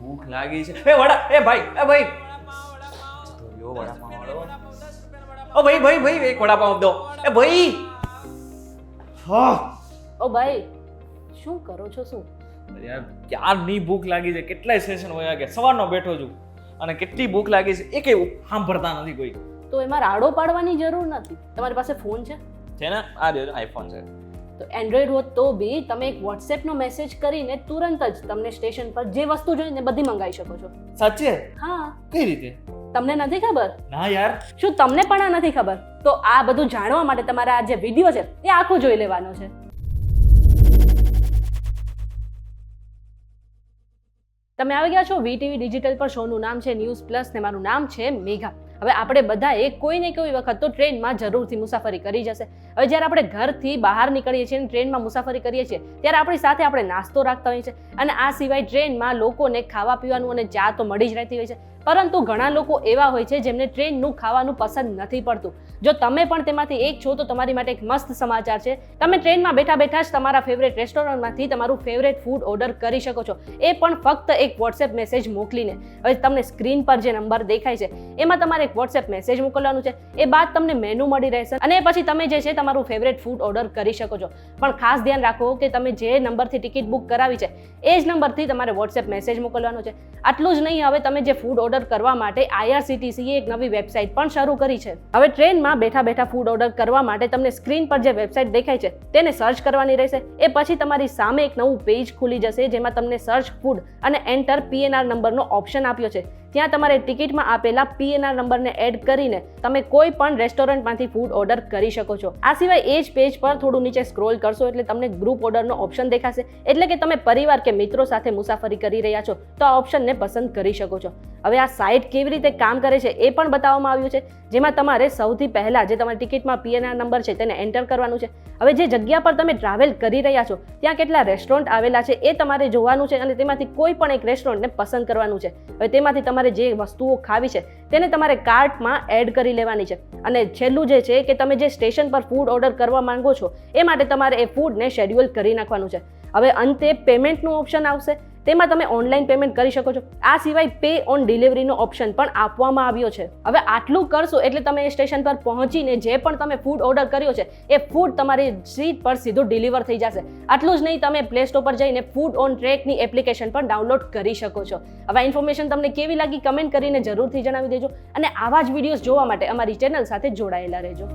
ભૂખ લાગી છે. એ વડા, એ ભાઈ તો યો વડાપાવ વાળો. ઓ ભાઈ એક વડાપાવ આપો. એ ભાઈ. હા. ઓ ભાઈ શું કરો છો? શું અરે યાર ક્યારની ભૂખ લાગી છે. કેટલાય સેશન હોયા કે સવારનો બેઠો છું અને કેટલી ભૂખ લાગી છે એ કેવું સાંભળતા નથી કોઈ. તો એમાં રાડો પાડવાની જરૂર નથી. તમારી પાસે ફોન છે ને? આ રહ્યો આઈફોન છે. તો એન્ડ્રોઈડ હોત તો બી તમે એક વોટ્સએપનો મેસેજ કરીને તુરંત જ તમને સ્ટેશન પર જે વસ્તુ જોઈએ ને બધી મંગાવી શકો છો. સાચે? હા. કઈ રીતે? તમને નથી ખબર? ના યાર. શું તમને પણ આ નથી ખબર? તો આ બધું જાણવા માટે તમારે આ જે વિડીયો છે એ આખો જોઈ લેવાનો છે. તમે આવી ગયા છો વીટીવી ડિજિટલ પર. શોનું નામ છે ન્યૂઝ પ્લસ ને મારું નામ છે મેઘા. હવે આપણે બધાએ કોઈ ને કોઈ વખત તો ટ્રેનમાં જરૂરથી મુસાફરી કરી જશે. હવે જ્યારે આપણે ઘરથી બહાર નીકળીએ છીએ અને ટ્રેનમાં મુસાફરી કરીએ છીએ ત્યારે આપણી સાથે આપણે નાસ્તો રાખતા હોઈએ છીએ અને આ સિવાય ટ્રેનમાં લોકોને ખાવા પીવાનું અને ચા તો મળી જ રહેતી હોય છે. પરંતુ ઘણા લોકો એવા હોય છે જેમને ટ્રેનનું ખાવાનું પસંદ નથી પડતું. જો તમે પણ તેમાંથી એક છો તો તમારી માટે એક મસ્ત સમાચાર છે. તમે ટ્રેનમાં બેઠા બેઠા જ તમારા ફેવરેટ રેસ્ટોરન્ટમાંથી તમારું ફેવરેટ ફૂડ ઓર્ડર કરી શકો છો. એ પણ ફક્ત એક વોટ્સએપ મેસેજ મોકલીને. હવે તમને સ્ક્રીન પર જે નંબર દેખાય છે એમાં તમારે એક વોટ્સએપ મેસેજ મોકલવાનું છે. એ બાદ તમને મેનુ મળી રહેશે અને પછી તમે જે છે તમારું ફેવરેટ ફૂડ ઓર્ડર કરી શકો છો. પણ ખાસ ધ્યાન રાખો કે તમે જે નંબરથી ટિકિટ બુક કરાવી છે એ જ નંબરથી તમારે વોટ્સએપ મેસેજ મોકલવાનો છે. આટલું જ નહીં, હવે તમે જે ફૂડ ઓર્ડર કરવા માટે IRCTC એક નવી વેબસાઇટ પણ શરૂ કરી છે. હવે ટ્રેનમાં બેઠા બેઠા ફૂડ ઓર્ડર કરવા માટે તમને સ્ક્રીન પર જે વેબસાઇટ દેખાય છે તેને સર્ચ કરવાની રહેશે. એ પછી તમારી સામે એક નવું પેજ ખુલી જશે જેમાં તમને સર્ચ ફૂડ અને એન્ટર PNR નંબરનો ઓપ્શન આપ્યો છે. ત્યાં તમારે ટિકિટમાં આપેલા PNR નંબરને એડ કરીને તમે કોઈ પણ રેસ્ટોરન્ટમાંથી ફૂડ ઓર્ડર કરી શકો છો. આ સિવાય એ જ પેજ પર થોડું નીચે સ્ક્રોલ કરશો એટલે તમને ગ્રુપ ઓર્ડરનો ઓપ્શન દેખાશે. એટલે કે તમે પરિવાર કે મિત્રો સાથે મુસાફરી કરી રહ્યા છો તો આ ઓપ્શનને પસંદ કરી શકો છો. હવે આ સાઇટ કેવી રીતે કામ કરે છે એ પણ બતાવવામાં આવ્યું છે, જેમાં તમારે સૌથી પહેલા જે તમારી ટિકિટમાં PNR નંબર છે તેને એન્ટર કરવાનું છે. હવે જે જગ્યા પર તમે ટ્રાવેલ કરી રહ્યા છો ત્યાં કેટલા રેસ્ટોરન્ટ આવેલા છે એ તમારે જોવાનું છે અને તેમાંથી કોઈ પણ એક રેસ્ટોરન્ટને પસંદ કરવાનું છે. હવે તેમાંથી તમારે જે વસ્તુઓ ખાવી છે તેને તમારે કાર્ટમાં એડ કરી લેવાની છે. અને છેલ્લું જે છે કે તમે જે સ્ટેશન પર ફૂડ ઓર્ડર કરવા માંગો છો એ માટે તમારે એ ફૂડને શેડ્યુલ કરી નાખવાનું છે. હવે અંતે પેમેન્ટનું ઓપ્શન આવશે, તેમાં તમે ઓનલાઈન પેમેન્ટ કરી શકો છો. આ સિવાય પે ઓન ડિલિવરીનો ઓપ્શન પણ આપવામાં આવ્યો છે. હવે આટલું કરશો એટલે તમે સ્ટેશન પર પહોંચીને જે પણ તમે ફૂડ ઓર્ડર કર્યો છે એ ફૂડ તમારી સીટ પર સીધું ડિલિવર થઈ જશે. આટલું જ નહીં, તમે પ્લે સ્ટોર પર જઈને ફૂડ ઓન ટ્રેકની એપ્લિકેશન પણ ડાઉનલોડ કરી શકો છો. હવે આ ઇન્ફોર્મેશન તમને કેવી લાગી કમેન્ટ કરીને જરૂરથી જણાવી દેજો અને આવા જ વિડીયોઝ જોવા માટે અમારી ચેનલ સાથે જોડાયેલા રહેજો.